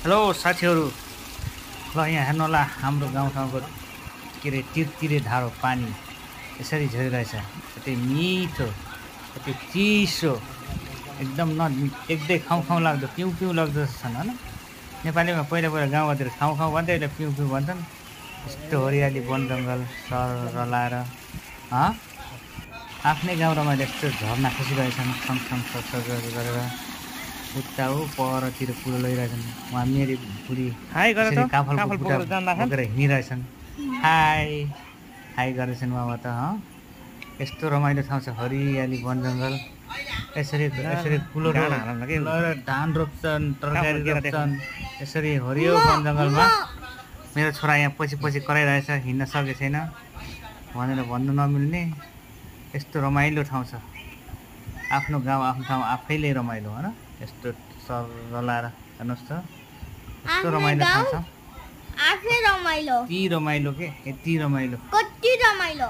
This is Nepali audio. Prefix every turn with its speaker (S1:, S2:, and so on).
S1: हेलो साथीहरू, ल यहाँ हेर्नु होला हाम्रो गाउँठाउँको के अरे तिरतिरे धारो पानी यसरी झरिरहेछ। कति मिठो, कति चिसो, एकदम देख्दै खाउँ खाउँ लाग्दो, पिउँ पिउँ लाग्दो छन् होइन। नेपालीमा पहिला गाउँतिर खाउँ खाउँ भन्दै अहिले पिउँ पिउँ भन्छन्। यस्तो हरियाली वन जङ्गल सरलाएर आफ्नै गाउँ रमाइलो यस्तो झर्ना खसिरहेछन् सँगसँग गरेर। उता परतिर कुरो लैरहेछन्। उहाँ मेरी बुढी काफल बोकेर हिँडिरहेछन्। हाई गरेछन् उहाँ त। यस्तो रमाइलो ठाउँ छ, हरियाली वन जङ्गल। यसरी कुलो धान रोप्छन्, तरकारी रोप्छन्। यसरी हरियो वन जङ्गलमा मेरो छोरा यहाँ पछि पछि कराइरहेछ, हिँड्न सकेको छैन भनेर भन्नु नमिल्ने यस्तो रमाइलो ठाउँ छ। आफ्नो गाउँ आफ्नो ठाउँ आफैले रमाइलो होइन। यस्तो सरलाएर हेर्नुहोस् त, यस्तो रमाइलो ठाउँ छ।
S2: आफै रमाइलो,
S1: यति रमाइलो के, यति रमाइलो,
S2: कति रमाइलो।